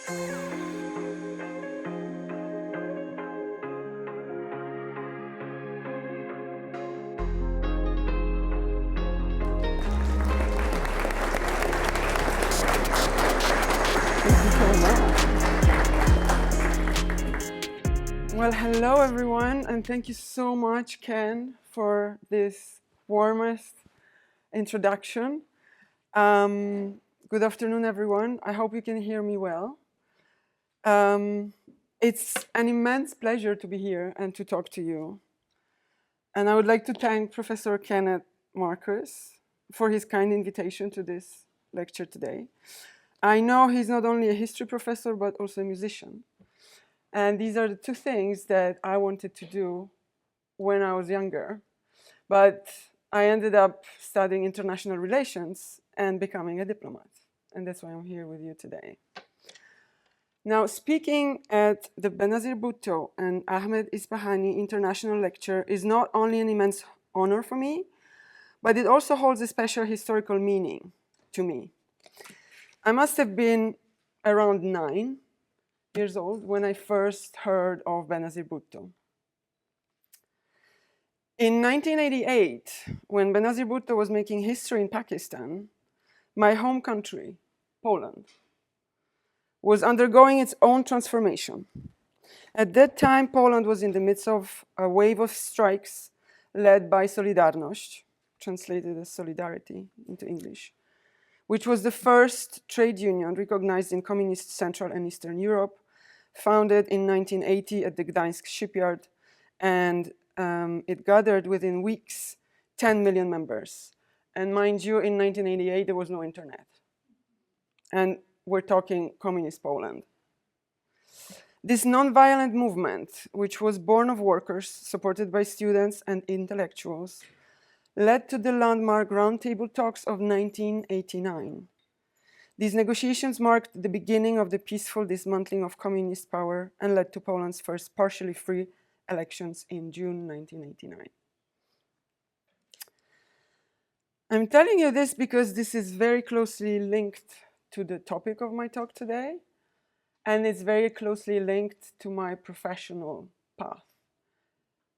Well, hello everyone, and thank you so much, Ken, for this warmest introduction. Good afternoon, everyone. I hope you can hear me well. It's an immense pleasure to be here and to talk to you. And I would like to thank Professor Kenneth Marcus for his kind invitation to this lecture today. I know he's not only a history professor, but also a musician. And these are the two things that I wanted to do when I was younger. But I ended up studying international relations and becoming a diplomat. And that's why I'm here with you today. Now, speaking at the Benazir Bhutto and Ahmed Ispahani International Lecture is not only an immense honor for me, but it also holds a special historical meaning to me. I must have been around 9 years old when I first heard of Benazir Bhutto. In 1988, when Benazir Bhutto was making history in Pakistan, my home country, Poland, was undergoing its own transformation. At that time, Poland was in the midst of a wave of strikes led by Solidarność, translated as solidarity into English, which was the first trade union recognized in communist Central and Eastern Europe, founded in 1980 at the Gdańsk shipyard, and it gathered within weeks 10 million members. And mind you, in 1988, there was no internet. And we're talking communist Poland. This non-violent movement, which was born of workers, supported by students and intellectuals, led to the landmark roundtable talks of 1989. These negotiations marked the beginning of the peaceful dismantling of communist power and led to Poland's first partially free elections in June 1989. I'm telling you this because this is very closely linked to the topic of my talk today, and it's very closely linked to my professional path.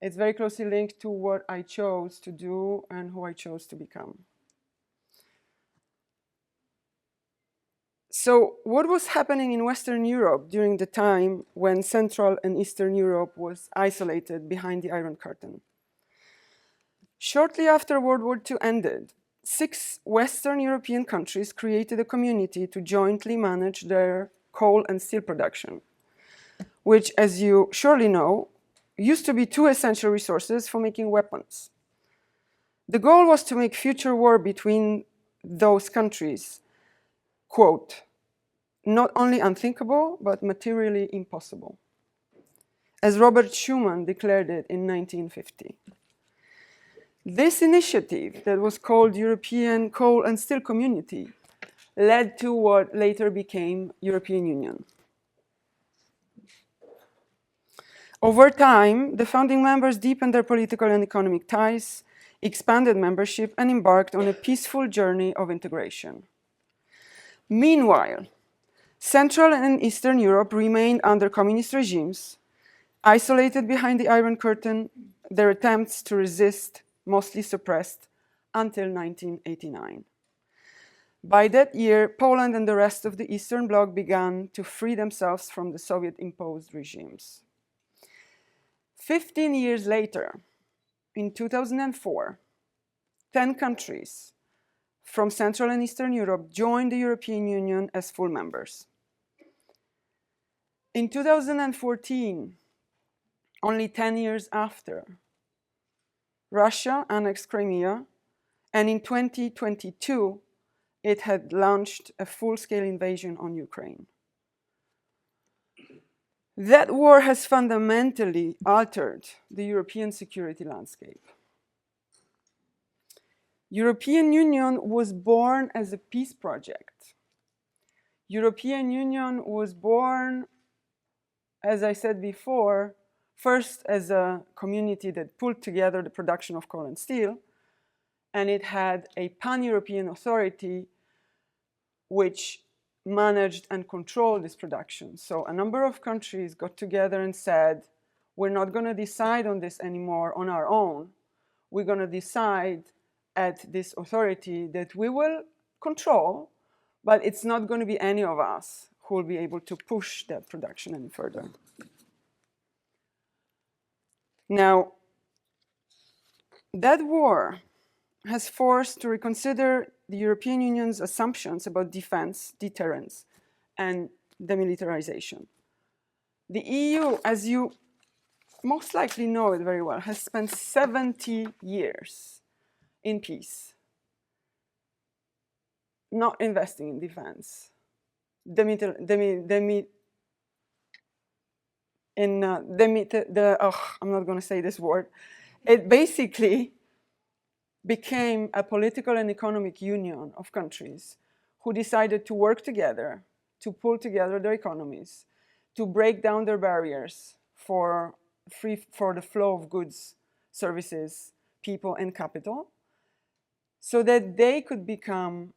It's very closely linked to what I chose to do and who I chose to become. So what was happening in Western Europe during the time when Central and Eastern Europe was isolated behind the Iron Curtain? Shortly after World War II ended, 6 Western European countries created a community to jointly manage their coal and steel production, which, as you surely know, used to be 2 essential resources for making weapons. The goal was to make future war between those countries, quote, not only unthinkable, but materially impossible, as Robert Schuman declared it in 1950. This initiative, that was called European Coal and Steel Community, led to what later became European Union. Over time, the founding members deepened their political and economic ties, expanded membership, and embarked on a peaceful journey of integration. Meanwhile, Central and Eastern Europe remained under communist regimes, isolated behind the Iron Curtain, their attempts to resist mostly suppressed until 1989. By that year, Poland and the rest of the Eastern Bloc began to free themselves from the Soviet-imposed regimes. 15 years later, in 2004, 10 countries from Central and Eastern Europe joined the European Union as full members. In 2014, only 10 years after, Russia annexed Crimea, and in 2022, it had launched a full-scale invasion on Ukraine. That war has fundamentally altered the European security landscape. European Union was born as a peace project. European Union was born, as I said before, first as a community that pulled together the production of coal and steel, and it had a pan-European authority which managed and controlled this production. So a number of countries got together and said, we're not going to decide on this anymore on our own. We're going to decide at this authority that we will control, but it's not going to be any of us who will be able to push that production any further. Now, that war has forced to reconsider the European Union's assumptions about defense, deterrence, and demilitarization. The EU, as you most likely know it very well, has spent 70 years in peace, not investing in defense. I'm not going to say this word. It basically became a political and economic union of countries who decided to work together, to pull together their economies, to break down their barriers for the flow of goods, services, people, and capital, so that they could become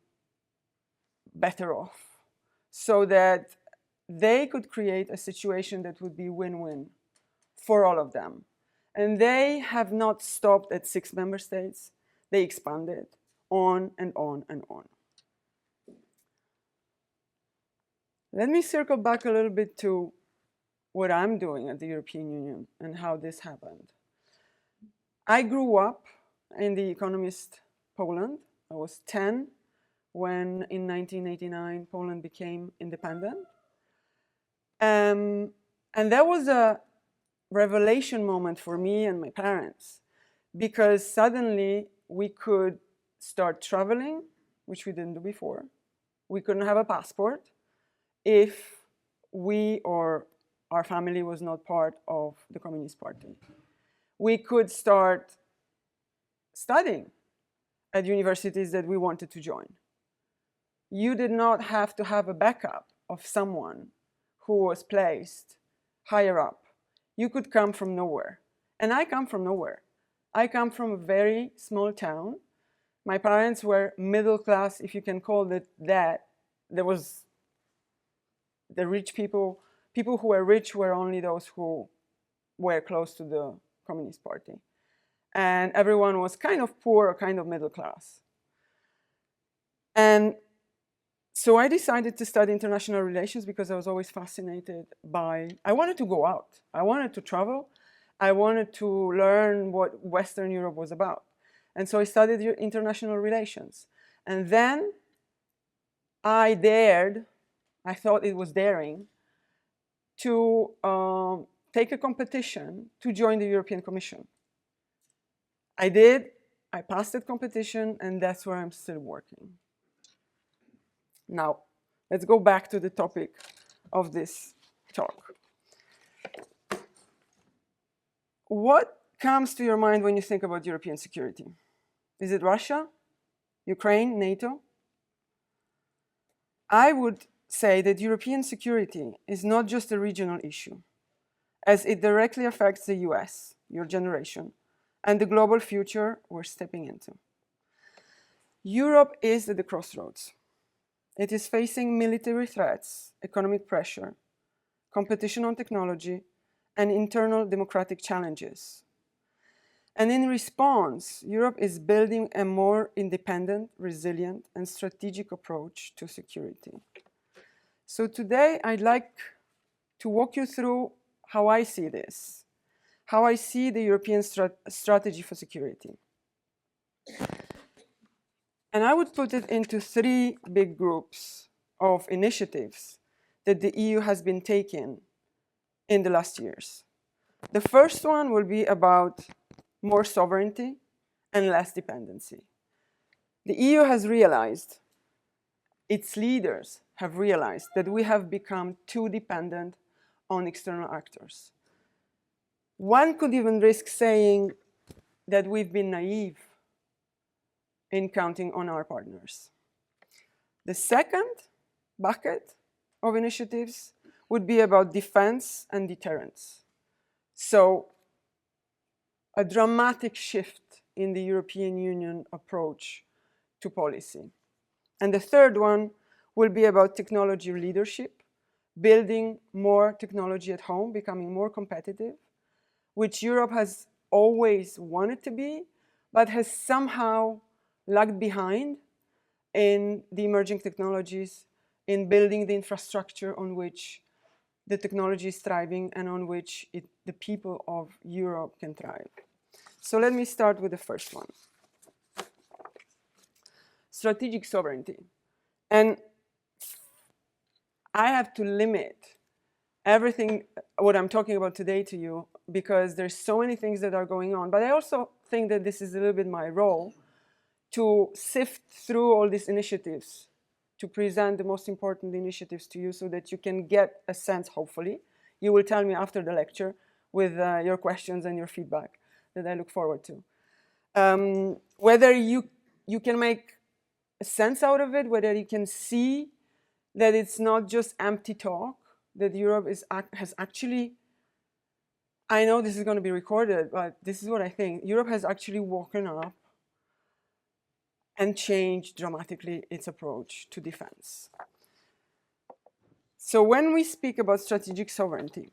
better off, so that they could create a situation that would be win-win for all of them. And they have not stopped at 6 member states. They expanded on and on and on. Let me circle back a little bit to what I'm doing at the European Union and how this happened. I grew up in the economist Poland. I was 10 when, in 1989, Poland became independent. And that was a revelation moment for me and my parents, because suddenly we could start traveling, which we didn't do before. We couldn't have a passport if we or our family was not part of the Communist Party. We could start studying at universities that we wanted to join. You did not have to have a backup of someone who was placed higher up. You could come from nowhere. And I come from nowhere. I come from a very small town. My parents were middle class, if you can call it that. There was the rich people. People who were rich were only those who were close to the Communist Party. And everyone was kind of poor or kind of middle class. And so I decided to study international relations because I was always fascinated by, I wanted to go out. I wanted to travel. I wanted to learn what Western Europe was about. And so I studied international relations. And then I dared, I thought it was daring, to take a competition to join the European Commission. I did, I passed that competition, and that's where I'm still working. Now, let's go back to the topic of this talk. What comes to your mind when you think about European security? Is it Russia, Ukraine, NATO? I would say that European security is not just a regional issue, as it directly affects the US, your generation, and the global future we're stepping into. Europe is at the crossroads. It is facing military threats, economic pressure, competition on technology, and internal democratic challenges. And in response, Europe is building a more independent, resilient, and strategic approach to security. So today, I'd like to walk you through how I see this, how I see the European strategy for security. And I would put it into 3 big groups of initiatives that the EU has been taking in the last years. The first one will be about more sovereignty and less dependency. The EU has realized, its leaders have realized, that we have become too dependent on external actors. One could even risk saying that we've been naive in counting on our partners. The second bucket of initiatives would be about defense and deterrence. So a dramatic shift in the European Union approach to policy. And the third one will be about technology leadership, building more technology at home, becoming more competitive, which Europe has always wanted to be, but has somehow lagged behind in the emerging technologies, in building the infrastructure on which the technology is thriving and on which the people of Europe can thrive. So let me start with the first one. Strategic sovereignty. And I have to limit everything what I'm talking about today to you because there's so many things that are going on. But I also think that this is a little bit my role to sift through all these initiatives, to present the most important initiatives to you so that you can get a sense, hopefully. You will tell me after the lecture with your questions and your feedback that I look forward to. Whether you can make a sense out of it, whether you can see that it's not just empty talk, that Europe has actually, I know this is going to be recorded, but this is what I think. Europe has actually woken up and changed dramatically its approach to defense. So when we speak about strategic sovereignty,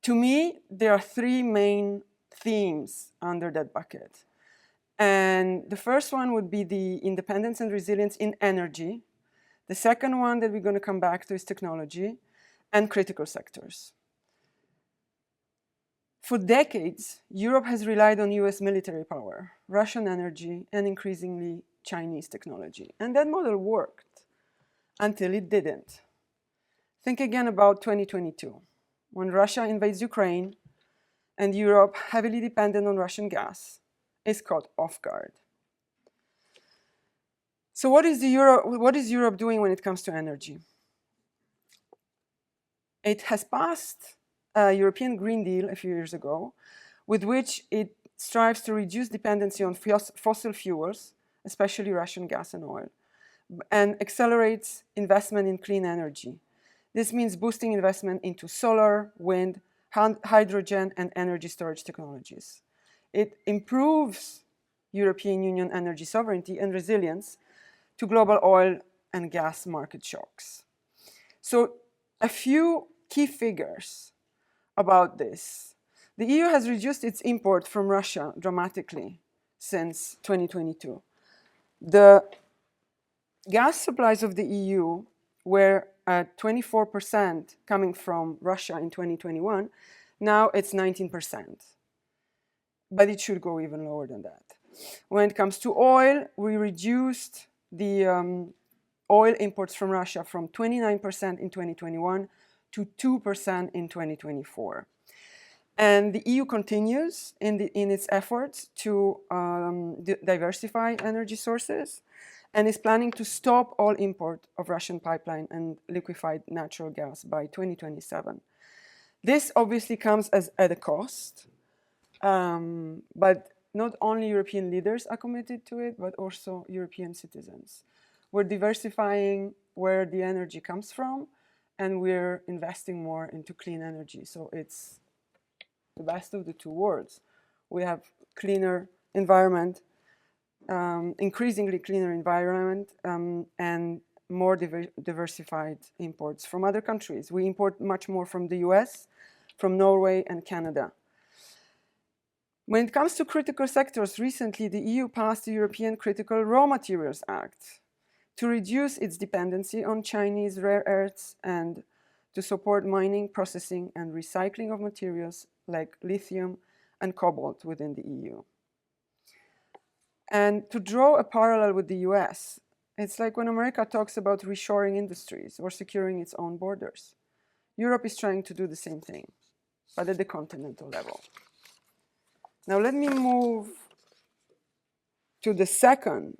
to me, there are three main themes under that bucket. And the first one would be the independence and resilience in energy. The second one that we're going to come back to is technology and critical sectors. For decades, Europe has relied on US military power, Russian energy, and increasingly Chinese technology. And that model worked until it didn't. Think again about 2022, when Russia invades Ukraine and Europe, heavily dependent on Russian gas, is caught off guard. So what is Europe doing when it comes to energy? It has passed a European Green Deal a few years ago, with which it strives to reduce dependency on fossil fuels, especially Russian gas and oil, and accelerates investment in clean energy. This means boosting investment into solar, wind, hydrogen, and energy storage technologies. It improves European Union energy sovereignty and resilience to global oil and gas market shocks. So a few key figures about this. The EU has reduced its import from Russia dramatically since 2022. The gas supplies of the EU were at 24% coming from Russia in 2021. Now it's 19%. But it should go even lower than that. When it comes to oil, we reduced the oil imports from Russia from 29% in 2021 to 2% in 2024. And the EU continues in its efforts to diversify energy sources and is planning to stop all import of Russian pipeline and liquefied natural gas by 2027. This obviously comes at a cost, but not only European leaders are committed to it, but also European citizens. We're diversifying where the energy comes from, and we're investing more into clean energy. So it's the best of the two worlds. We have cleaner environment, increasingly cleaner environment, and more diversified imports from other countries. We import much more from the US, from Norway and Canada. When it comes to critical sectors, recently the EU passed the European Critical Raw Materials Act to reduce its dependency on Chinese rare earths and to support mining, processing, and recycling of materials like lithium and cobalt within the EU. And to draw a parallel with the US, it's like when America talks about reshoring industries or securing its own borders. Europe is trying to do the same thing, but at the continental level. Now let me move to the second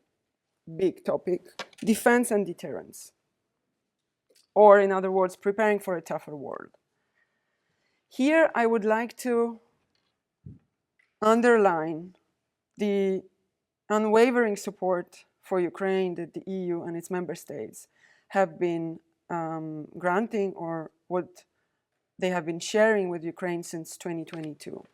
big topic, defense and deterrence. Or in other words, preparing for a tougher world. Here I would like to underline the unwavering support for Ukraine that the EU and its member states have been granting, or what they have been sharing with Ukraine since 2022.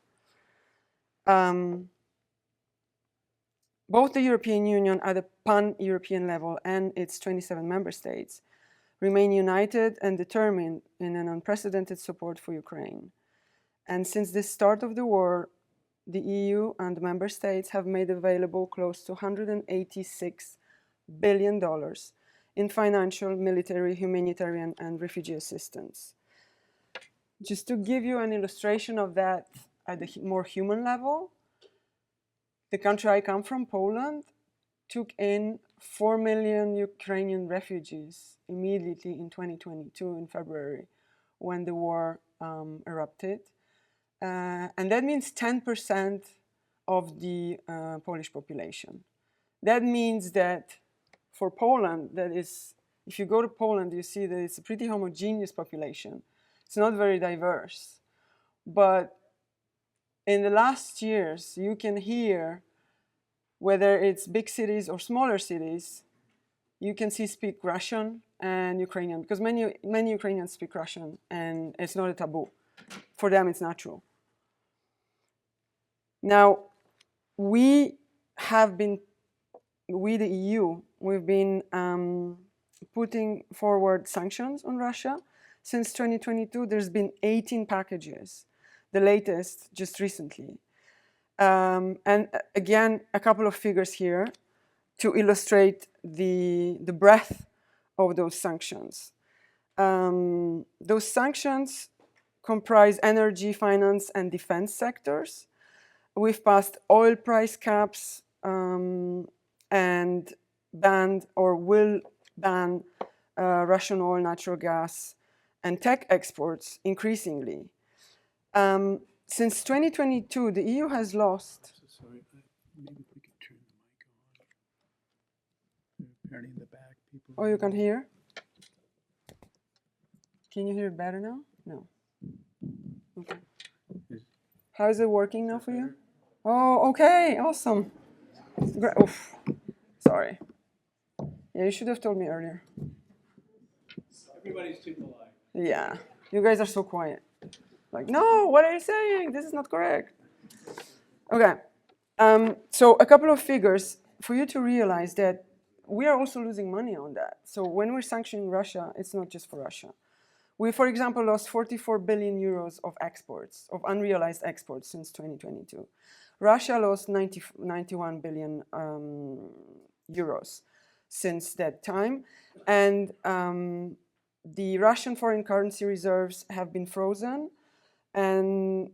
both the European Union at a pan-European level and its 27 member states remain united and determined in an unprecedented support for Ukraine. And since the start of the war, the EU and member states have made available close to $186 billion in financial, military, humanitarian, and refugee assistance. Just to give you an illustration of that at the more human level, the country I come from, Poland, took in 4 million Ukrainian refugees immediately in 2022 in February when the war erupted. And that means 10% of the Polish population. That means that for Poland, that is, if you go to Poland, you see that it's a pretty homogeneous population. It's not very diverse. But in the last years, you can hear, whether it's big cities or smaller cities, you can speak Russian and Ukrainian, because many Ukrainians speak Russian, and it's not a taboo. For them, it's natural. Now, we, the EU, we've been putting forward sanctions on Russia. Since 2022, there's been 18 packages, the latest just recently. And again, a couple of figures here to illustrate the breadth of those sanctions. Those sanctions comprise energy, finance, and defense sectors. We've passed oil price caps and banned or will ban Russian oil, natural gas, and tech exports increasingly. Since 2022, the EU has lost. Sorry, maybe we could turn the mic on. Apparently in the back, people. Oh, you can hear? Can you hear it better now? No. Okay. How is it working now for you? Oh, okay, awesome. Great. Oof. Sorry. Yeah, you should have told me earlier. Everybody's too polite. Yeah, you guys are so quiet. Like, no, what are you saying? This is not correct. Okay, so a couple of figures for you to realize that we are also losing money on that. So when we're sanctioning Russia, it's not just for Russia. We, for example, lost 44 billion euros of exports, of unrealized exports since 2022. Russia lost 91 billion euros since that time. And the Russian foreign currency reserves have been frozen and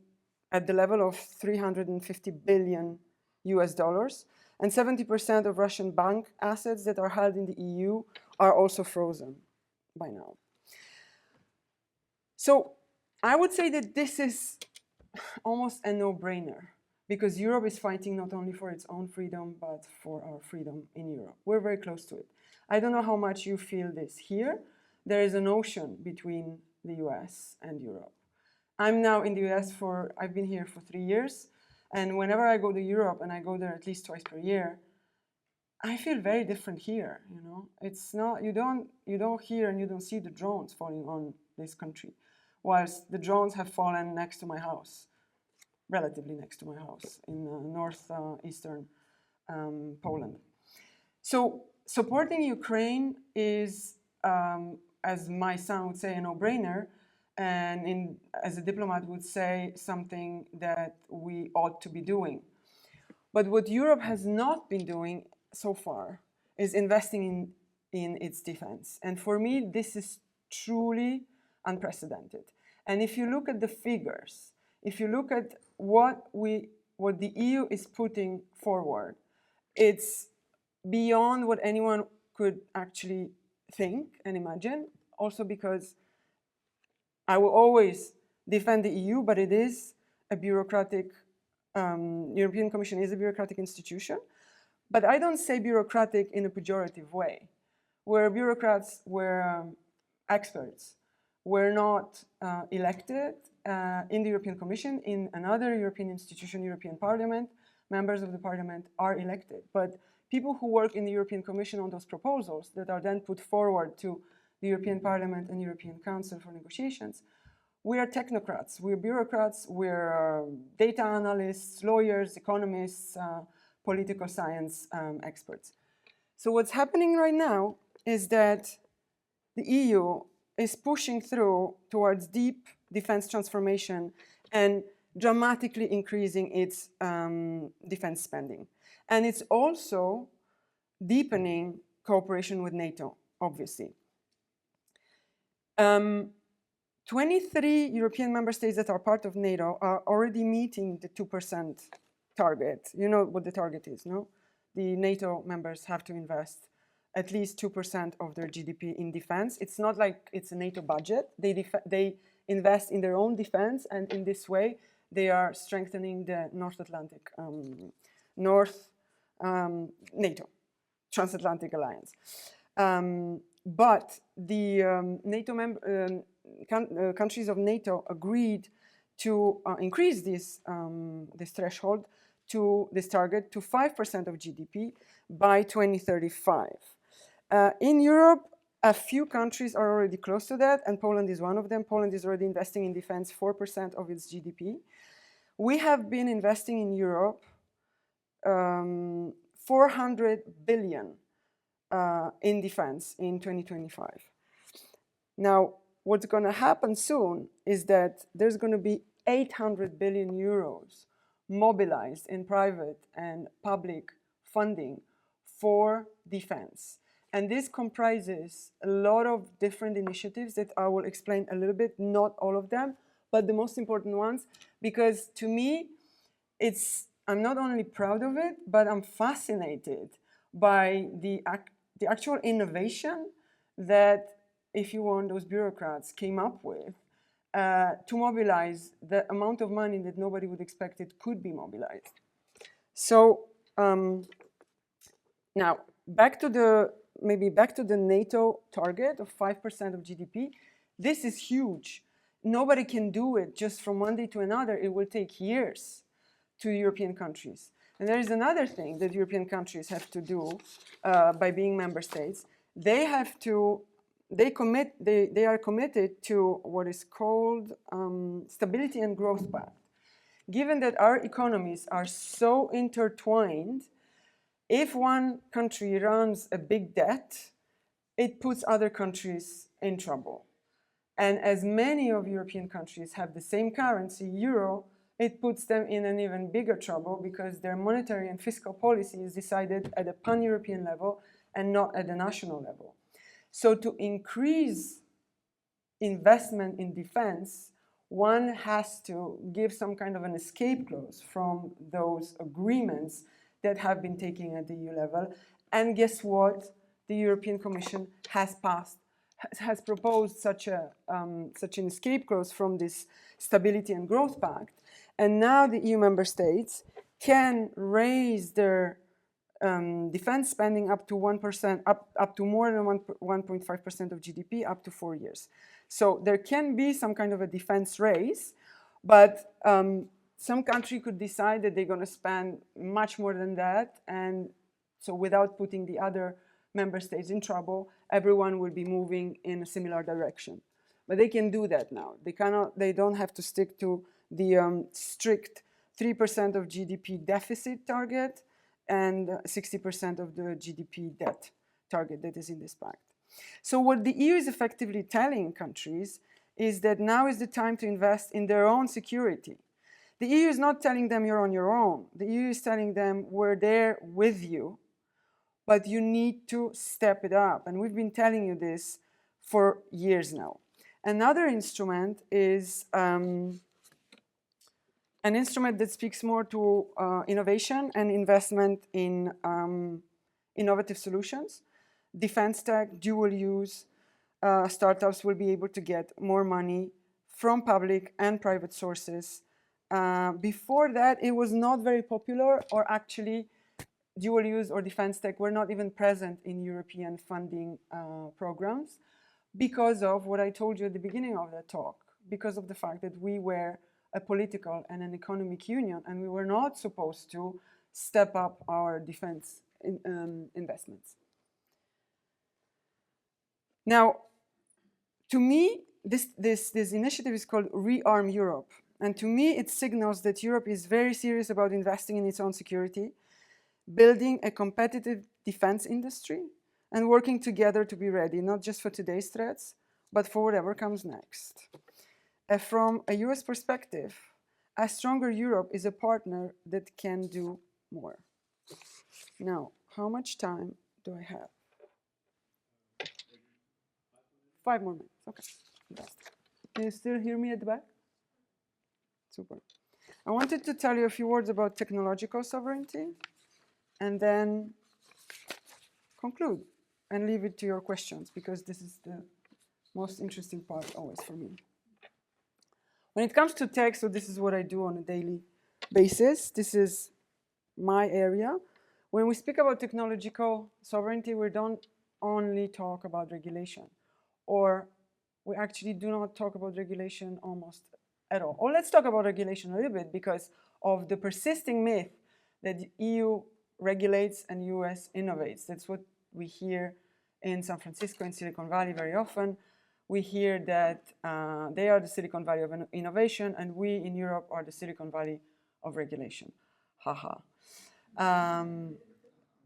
at the level of 350 billion US dollars. And 70% of Russian bank assets that are held in the EU are also frozen by now. So I would say that this is almost a no-brainer, because Europe is fighting not only for its own freedom, but for our freedom in Europe. We're very close to it. I don't know how much you feel this here. There is an ocean between the US and Europe. I'm now in the US I've been here for 3 years. And whenever I go to Europe, and I go there at least twice per year, I feel very different here, you know. It's not, you don't hear and you don't see the drones falling on this country, whilst the drones have fallen next to my house, relatively next to my house in northeastern Poland. So supporting Ukraine is, as my son would say, a no-brainer, and as a diplomat would say, something that we ought to be doing. But what Europe has not been doing so far is investing in its defense. And for me, this is truly unprecedented. And if you look at the figures, if you look at what the EU is putting forward, it's beyond what anyone could actually think and imagine. Also because I will always defend the EU, but it is a bureaucratic, European Commission is a bureaucratic institution. But I don't say bureaucratic in a pejorative way. We're bureaucrats, we're experts. We're not elected in the European Commission. In another European institution, European Parliament, members of the Parliament are elected. But people who work in the European Commission on those proposals that are then put forward to the European Parliament and European Council for negotiations, we are technocrats, we're bureaucrats, we're data analysts, lawyers, economists, political science experts. So what's happening right now is that the EU is pushing through towards deep defense transformation and dramatically increasing its defense spending. And it's also deepening cooperation with NATO, obviously. 23 European member states that are part of NATO are already meeting the 2% target. You know what the target is, no? The NATO members have to invest at least 2% of their GDP in defense. It's not like it's a NATO budget. They invest in their own defense, and in this way, they are strengthening the North Atlantic, NATO, Transatlantic Alliance. But the NATO countries of NATO agreed to increase this threshold to this target to 5% of GDP by 2035. In Europe, a few countries are already close to that, and Poland is one of them. Poland is already investing in defense 4% of its GDP. We have been investing in Europe 400 billion in defense in 2025. Now, what's going to happen soon is that there's going to be 800 billion euros mobilized in private and public funding for defense. And this comprises a lot of different initiatives that I will explain a little bit, not all of them, but the most important ones, because to me, I'm not only proud of it, but I'm fascinated by the actual innovation that, if you want, those bureaucrats came up with to mobilize the amount of money that nobody would expect it could be mobilized. So now back to the NATO target of 5% of GDP. This is huge. Nobody can do it just from one day to another. It will take years to European countries. And there is another thing that European countries have to do by being member states. They are committed to what is called Stability and Growth Pact. Given that our economies are so intertwined, if one country runs a big debt, it puts other countries in trouble. And as many of European countries have the same currency, euro, it puts them in an even bigger trouble because their monetary and fiscal policy is decided at a pan-European level and not at a national level. So to increase investment in defense, one has to give some kind of an escape clause from those agreements that have been taken at the EU level. And guess what? The European Commission has proposed such an escape clause from this Stability and Growth Pact. And now the EU member states can raise their defense spending up to 1%, up to more than 1.5% of GDP up to 4 years. So there can be some kind of a defense raise, but some country could decide that they're going to spend much more than that, and so without putting the other member states in trouble, everyone will be moving in a similar direction. But they can do that now. They don't have to stick to the strict 3% of GDP deficit target and 60% of the GDP debt target that is in this pact. So what the EU is effectively telling countries is that now is the time to invest in their own security. The EU is not telling them you're on your own. The EU is telling them we're there with you, but you need to step it up. And we've been telling you this for years now. Another instrument is an instrument that speaks more to innovation and investment in innovative solutions. Defense tech, dual use, startups will be able to get more money from public and private sources. Before that, it was not very popular, or actually dual use or defense tech were not even present in European funding programs because of what I told you at the beginning of the talk, because of the fact that we were a political and an economic union, and we were not supposed to step up our defense investments. Now, to me, this initiative is called Rearm Europe. And to me, it signals that Europe is very serious about investing in its own security, building a competitive defense industry, and working together to be ready, not just for today's threats, but for whatever comes next. From a US perspective, a stronger Europe is a partner that can do more. Now, how much time do I have? 5 more minutes. Okay. Fantastic. Can you still hear me at the back? Super. I wanted to tell you a few words about technological sovereignty and then conclude and leave it to your questions, because this is the most interesting part always for me. When it comes to tech, so this is what I do on a daily basis. This is my area. When we speak about technological sovereignty, we don't only talk about regulation, or we actually do not talk about regulation almost at all. Or let's talk about regulation a little bit, because of the persisting myth that the EU regulates and US innovates. That's what we hear in San Francisco, in Silicon Valley very often. We hear that they are the Silicon Valley of innovation, and we in Europe are the Silicon Valley of regulation. Haha.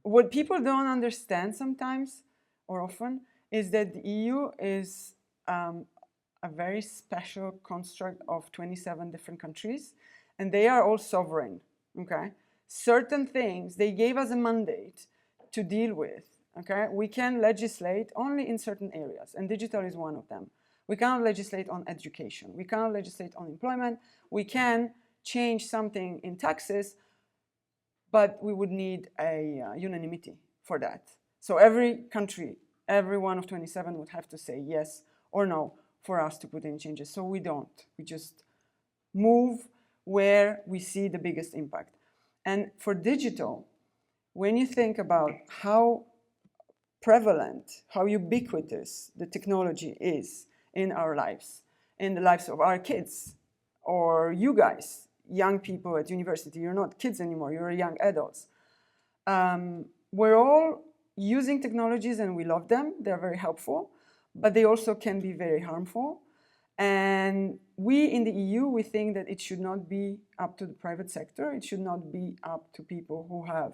What people don't understand sometimes, or often, is that the EU is a very special construct of 27 different countries, and they are all sovereign, okay? Certain things, they gave us a mandate to deal with, okay? We can legislate only in certain areas, and digital is one of them. We cannot legislate on education. We cannot legislate on employment. We can change something in taxes, but we would need a unanimity for that. So every country, every one of 27 would have to say yes or no for us to put in changes. So we don't. We just move where we see the biggest impact. And for digital, when you think about how prevalent, how ubiquitous the technology is in our lives, in the lives of our kids, or you guys, young people at university, you're not kids anymore, you're young adults. We're all using technologies and we love them, they're very helpful, but they also can be very harmful. And we in the EU, we think that it should not be up to the private sector, it should not be up to people who have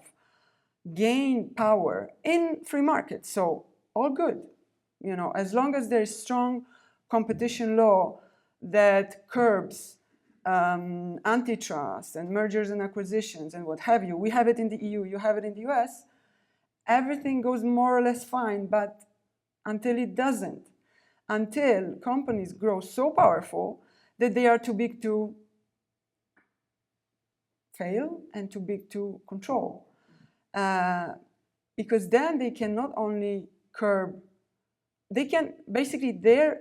gained power in free markets. So all good, you know, as long as there's strong competition law that curbs antitrust and mergers and acquisitions and what have you. We have it in the EU, you have it in the US. Everything goes more or less fine, but until it doesn't, until companies grow so powerful that they are too big to fail and too big to control. Because then they can not only curb, they can basically their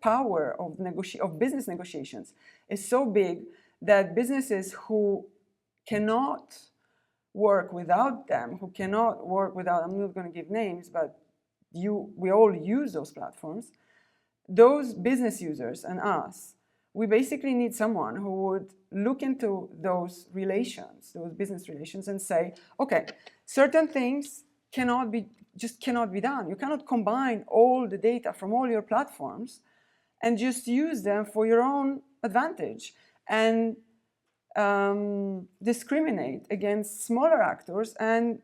power of business negotiations is so big that businesses who cannot work without them, who cannot work without, I'm not going to give names, but we all use those platforms, those business users and us, we basically need someone who would look into those relations, those business relations, and say, okay, certain things cannot be done. You cannot combine all the data from all your platforms and just use them for your own advantage and discriminate against smaller actors and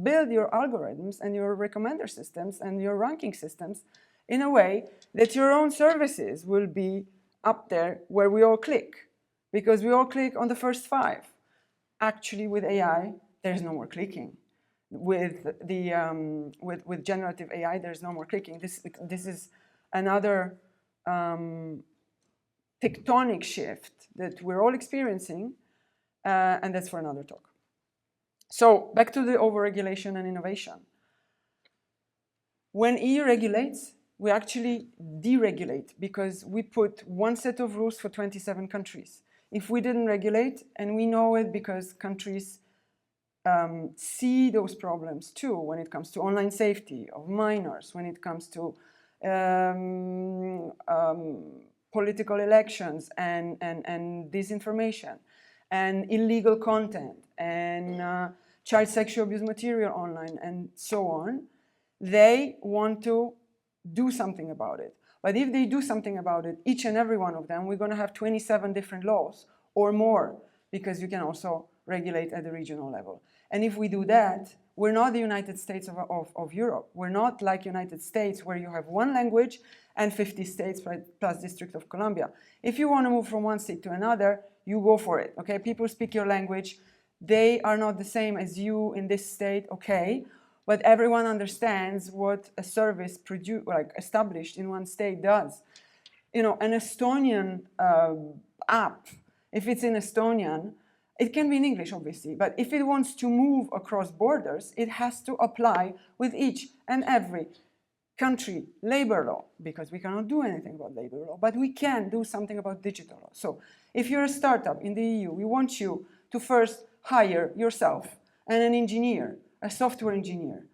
build your algorithms and your recommender systems and your ranking systems in a way that your own services will be up there where we all click, because we all click on the first 5. Actually, with AI, there's no more clicking. With with generative AI, there's no more clicking. This is another tectonic shift that we're all experiencing, and that's for another talk. So back to the overregulation and innovation. When EU regulates, we actually deregulate because we put one set of rules for 27 countries. If we didn't regulate, and we know it because countries see those problems too when it comes to online safety of minors, when it comes to political elections and disinformation and illegal content and child sexual abuse material online and so on, they want to do something about it. But if they do something about it, each and every one of them, we're going to have 27 different laws or more, because you can also regulate at the regional level. And if we do that, we're not the United States of Europe. We're not like United States where you have one language and 50 states plus District of Columbia. If you want to move from one state to another, you go for it, okay? People speak your language. They are not the same as you in this state, okay? But everyone understands what a service established in one state does. You know, an Estonian app, if it's in Estonian, it can be in English, obviously, but if it wants to move across borders, it has to apply with each and every country labor law, because we cannot do anything about labor law, but we can do something about digital law. So if you're a startup in the EU, we want you to first hire yourself and an engineer, a software engineer,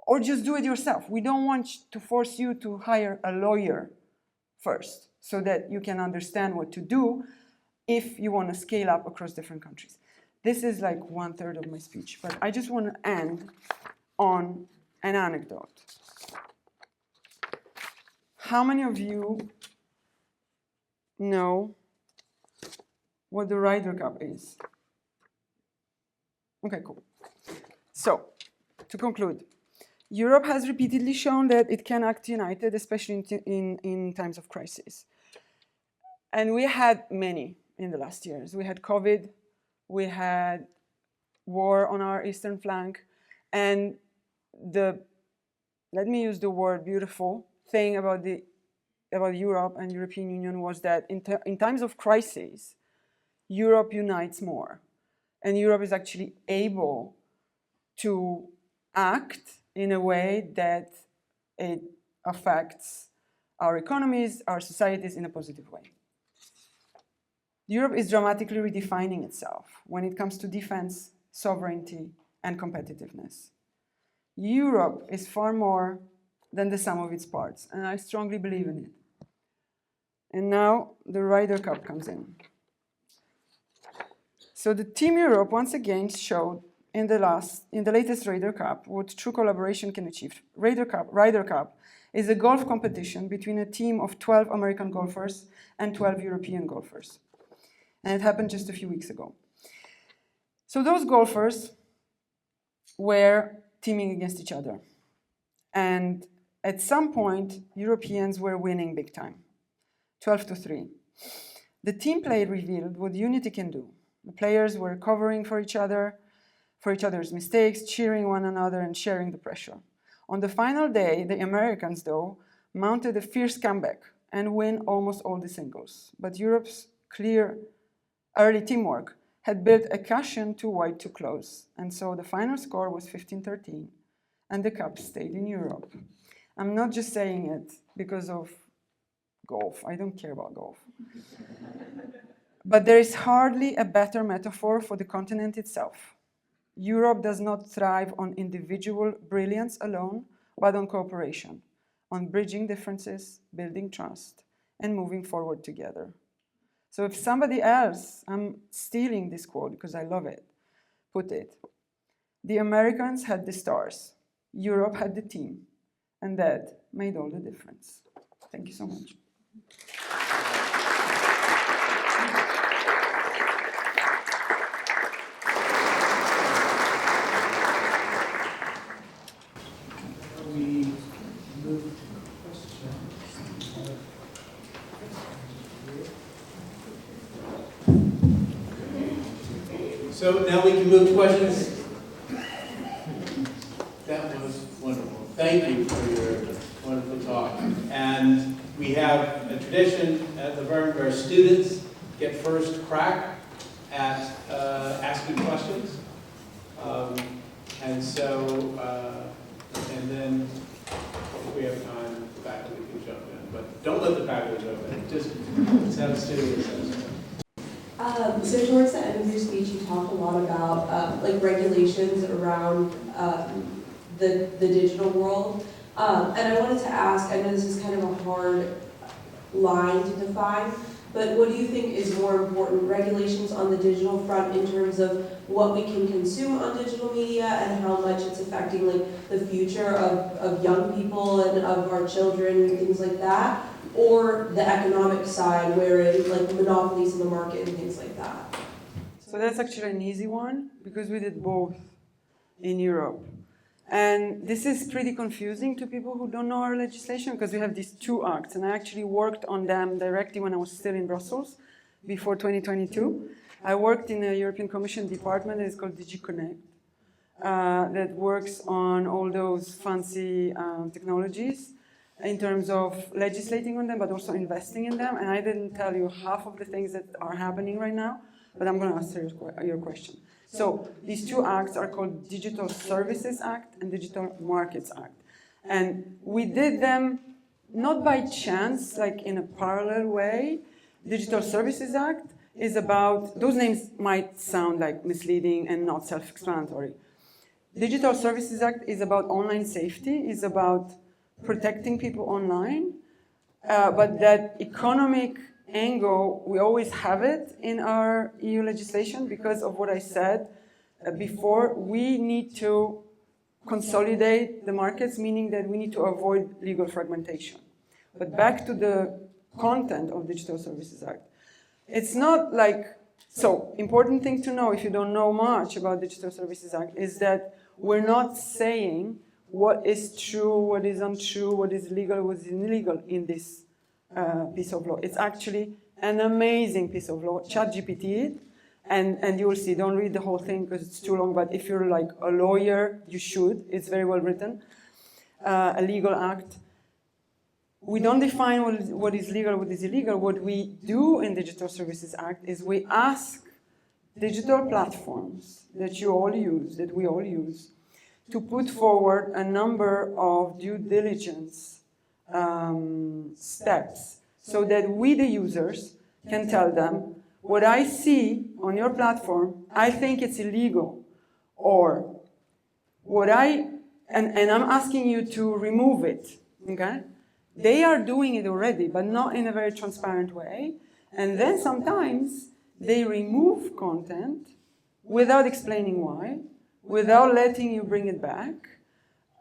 or just do it yourself. We don't want to force you to hire a lawyer first so that you can understand what to do if you want to scale up across different countries. This is like 1/3 of my speech, but I just want to end on an anecdote. How many of you know what the Ryder Cup is? Okay, cool. So, to conclude, Europe has repeatedly shown that it can act united, especially in times of crisis. And we had many in the last years. We had COVID, we had war on our eastern flank, and let me use the word beautiful thing about Europe and European Union was that in times of crisis, Europe unites more. And Europe is actually able to act in a way that it affects our economies, our societies in a positive way. Europe is dramatically redefining itself when it comes to defense, sovereignty, and competitiveness. Europe is far more than the sum of its parts, and I strongly believe in it. And now the Ryder Cup comes in. So the Team Europe once again showed in the latest Ryder Cup what true collaboration can achieve. Ryder Cup is a golf competition between a team of 12 American golfers and 12 European golfers. And it happened just a few weeks ago. So those golfers were teaming against each other. And at some point, Europeans were winning big time, 12-3. The team play revealed what unity can do. The players were covering for each other's mistakes, cheering one another, and sharing the pressure. On the final day, the Americans, though, mounted a fierce comeback and win almost all the singles. But Europe's clear early teamwork had built a cushion too wide to close, and so the final score was 15-13, and the cup stayed in Europe. I'm not just saying it because of golf. I don't care about golf. But there is hardly a better metaphor for the continent itself. Europe does not thrive on individual brilliance alone, but on cooperation, on bridging differences, building trust, and moving forward together. So if somebody else, I'm stealing this quote because I love it, put it, the Americans had the stars, Europe had the team, and that made all the difference. Thank you so much. We move to questions. So now we can move to questions. That was wonderful. Thank you for your wonderful talk. And we have a tradition at the Verne where students get first crack at asking questions. And then if we have time, the faculty can jump in. But don't let the faculty jump in. Just have a student assessment. So towards the end of your speech, you talked a lot about like regulations around the digital world. And I wanted to ask, I know this is kind of a hard line to define, but what do you think is more important, regulations on the digital front in terms of what we can consume on digital media and how much it's affecting like the future of young people and of our children and things like that, or the economic side wherein like monopolies in the market and things like that? So that's actually an easy one because we did both in Europe. And this is pretty confusing to people who don't know our legislation because we have these two acts, and I actually worked on them directly when I was still in Brussels before 2022. I worked in a European Commission department that is called DigiConnect that works on all those fancy technologies in terms of legislating on them, but also investing in them. And I didn't tell you half of the things that are happening right now, but I'm going to answer your question. So these two acts are called Digital Services Act and Digital Markets Act. And we did them not by chance, like in a parallel way. Digital Services Act is about, those names might sound like misleading and not self-explanatory. Digital Services Act is about online safety, is about protecting people online, but that economic angle, we always have it in our EU legislation because of what I said before. We need to consolidate the markets, meaning that we need to avoid legal fragmentation. But back to the content of Digital Services Act. It's not like, so important thing to know if you don't know much about Digital Services Act is that we're not saying what is true, what is untrue, what is legal, what is illegal in this piece of law. It's actually an amazing piece of law. ChatGPT it, and you will see. Don't read the whole thing because it's too long, but if you're like a lawyer, you should. It's very well written. A legal act. We don't define what is legal, what is illegal. What we do in Digital Services Act is we ask digital platforms that you all use, that we all use, to put forward a number of due diligence steps so that we, the users, can tell them, what I see on your platform, I think it's illegal. Or what and I'm asking you to remove it, okay? They are doing it already, but not in a very transparent way. And then sometimes they remove content without explaining why, without letting you bring it back.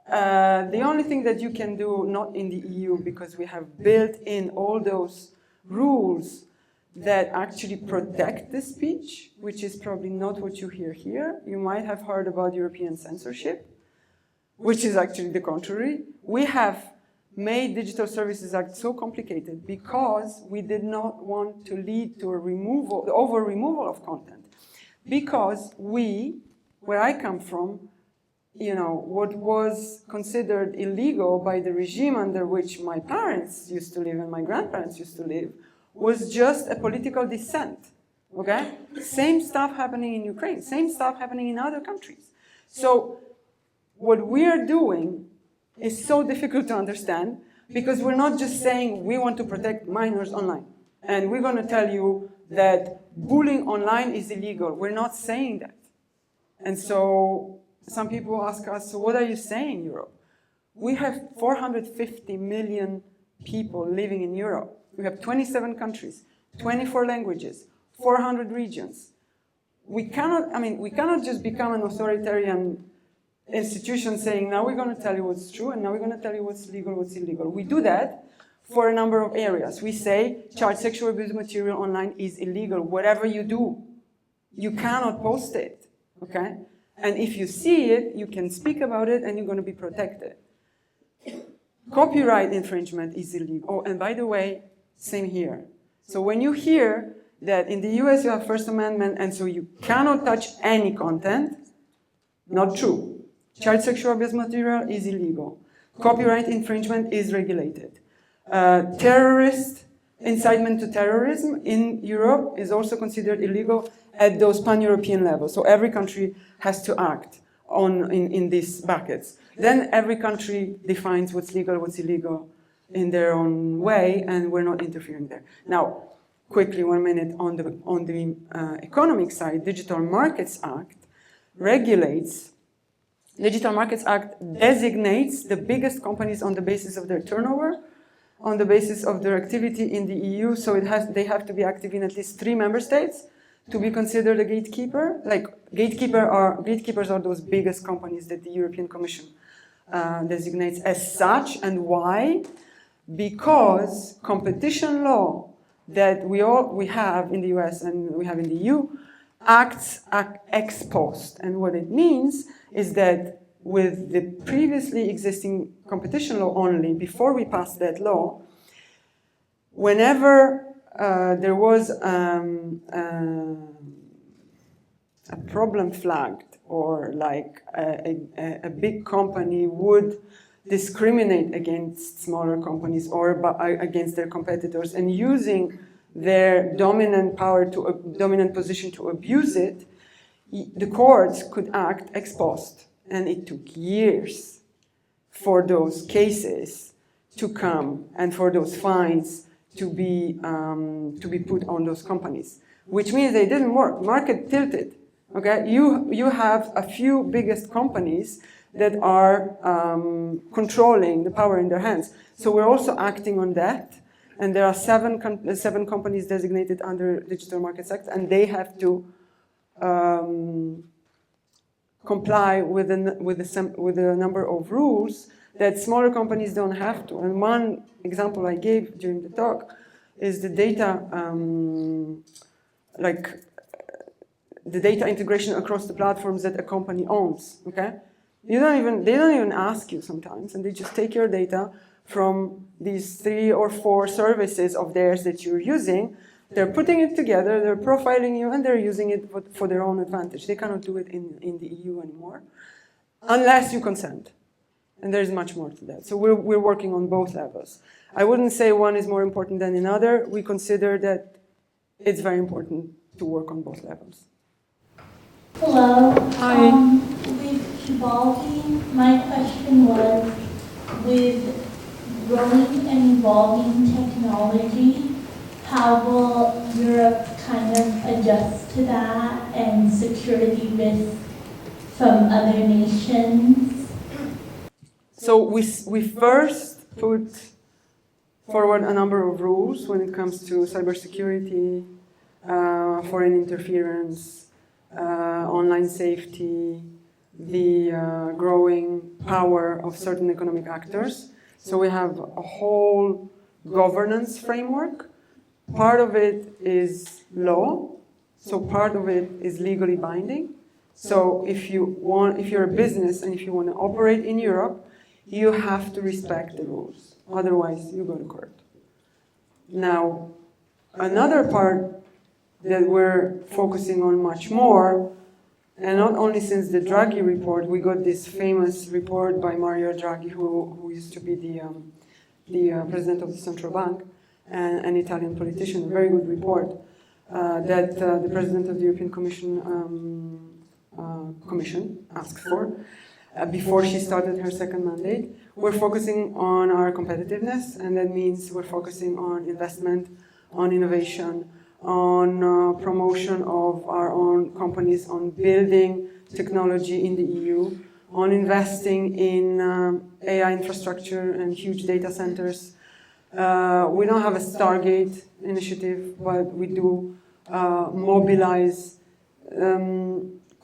The only thing that you can do, not in the EU, because we have built in all those rules that actually protect the speech, which is probably not what you hear here. You might have heard about European censorship, which is actually the contrary. We have made Digital Services Act so complicated because we did not want to lead to a removal, the over-removal of content. Because where I come from, you know, what was considered illegal by the regime under which my parents used to live and my grandparents used to live was just a political dissent, okay? Same stuff happening in Ukraine, same stuff happening in other countries. So what we are doing is so difficult to understand because we're not just saying we want to protect minors online and we're going to tell you that bullying online is illegal. We're not saying that. And so some people ask us, so what are you saying, Europe? We have 450 million people living in Europe. We have 27 countries, 24 languages, 400 regions. We cannot just become an authoritarian institution saying, now we're going to tell you what's true and now we're going to tell you what's legal, what's illegal. We do that for a number of areas. We say child sexual abuse material online is illegal. Whatever you do, you cannot post it, okay? And if you see it, you can speak about it and you're going to be protected. Copyright infringement is illegal. Oh, and by the way, same here. So when you hear that in the US you have First Amendment and so you cannot touch any content, not true. Child sexual abuse material is illegal. Copyright infringement is regulated. Terrorist incitement to terrorism in Europe is also considered illegal at those pan-European levels. So every country has to act in these buckets. Then every country defines what's legal, what's illegal in their own way, and we're not interfering there. Now, quickly, 1 minute on the economic side, Digital Markets Act regulates. Digital Markets Act designates the biggest companies on the basis of their turnover, on the basis of their activity in the EU. So they have to be active in at least 3 member states to be considered a gatekeeper. Like gatekeepers are those biggest companies that the European Commission designates as such. And why? Because competition law that we have in the US and we have in the EU acts ex post. And what it means is that with the previously existing competition law only, before we passed that law, whenever there was a problem flagged, or like a big company would discriminate against smaller companies or against their competitors, and using their dominant position to abuse it, the courts could act ex post. And it took years for those cases to come and for those fines to be put on those companies, which means they didn't work. Market tilted. Okay, you have a few biggest companies that are controlling the power in their hands. So we're also acting on that, and there are seven companies designated under Digital Markets Act, and they have to comply with a number of rules that smaller companies don't have to. And one example I gave during the talk is the data, the data integration across the platforms that a company owns. Okay, they don't even ask you sometimes, and they just take your data from these 3 or 4 services of theirs that you're using. They're putting it together, they're profiling you, and they're using it for their own advantage. They cannot do it in the EU anymore, unless you consent. And there's much more to that. So we're working on both levels. I wouldn't say one is more important than another. We consider that it's very important to work on both levels. Hello. Hi. With evolving, my question was, with growing and evolving technology, how will Europe kind of adjust to that and security risks from other nations? So we first put forward a number of rules when it comes to cybersecurity, foreign interference, online safety, the growing power of certain economic actors. So we have a whole governance framework. Part of it is law, so part of it is legally binding. So if you're a business and if you want to operate in Europe, you have to respect the rules. Otherwise, you go to court. Now, another part that we're focusing on much more, and not only since the Draghi report, we got this famous report by Mario Draghi, who used to be the president of the central bank, and an Italian politician, a very good report that the president of the European Commission asked for before she started her second mandate. We're focusing on our competitiveness, and that means we're focusing on investment, on innovation, on promotion of our own companies, on building technology in the EU, on investing in AI infrastructure and huge data centers. We don't have a Stargate initiative, but we do mobilize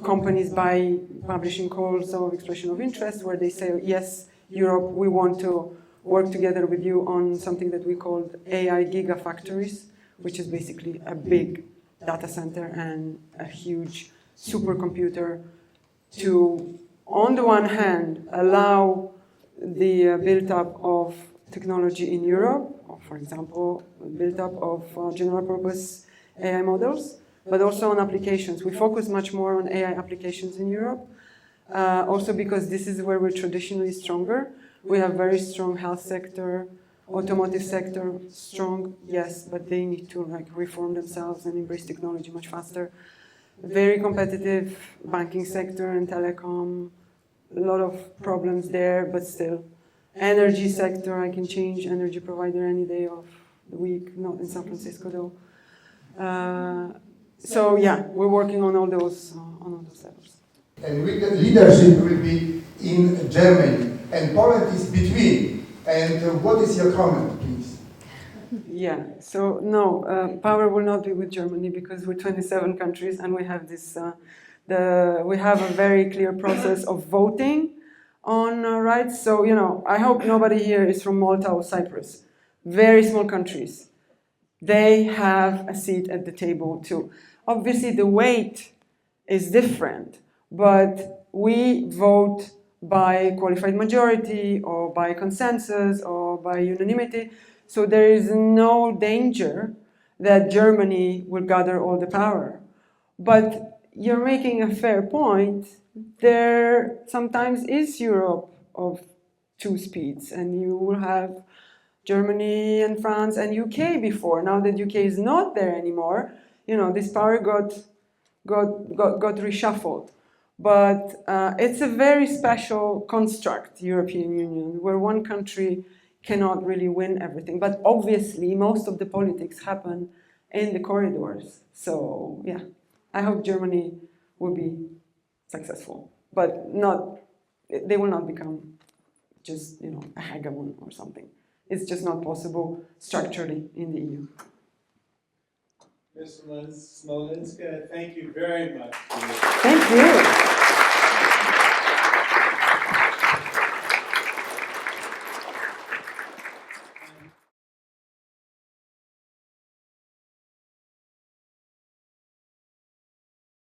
companies by publishing calls of expression of interest where they say, yes, Europe, we want to work together with you on something that we call AI gigafactories, which is basically a big data center and a huge supercomputer to, on the one hand, allow the build-up of technology in Europe, or for example, build-up of general-purpose AI models, but also on applications. We focus much more on AI applications in Europe, also because this is where we're traditionally stronger. We have very strong health sector, automotive sector, strong, yes, but they need to reform themselves and embrace technology much faster. Very competitive banking sector and telecom, a lot of problems there, but still. Energy sector, I can change energy provider any day of the week, not in San Francisco though. So yeah, we're working on all those levels. And leadership will be in Germany, and Poland is between. And what is your comment, please? Yeah, so no, power will not be with Germany because we're 27 countries and we have this. We have a very clear process of voting on rights. So I hope nobody here is from Malta or Cyprus. Very small countries. They have a seat at the table too. Obviously, the weight is different, but we vote by qualified majority or by consensus or by unanimity. So there is no danger that Germany will gather all the power. But you're making a fair point. There sometimes is Europe of two speeds, and you will have Germany and France and UK before. Now that UK is not there anymore, this power got reshuffled. But it's a very special construct, European Union, where one country cannot really win everything. But obviously, most of the politics happen in the corridors. So yeah, I hope Germany will be successful, but they will not become just a hegemon or something. It's just not possible structurally in the EU. Ms. Smolinska, thank you very much. Thank you.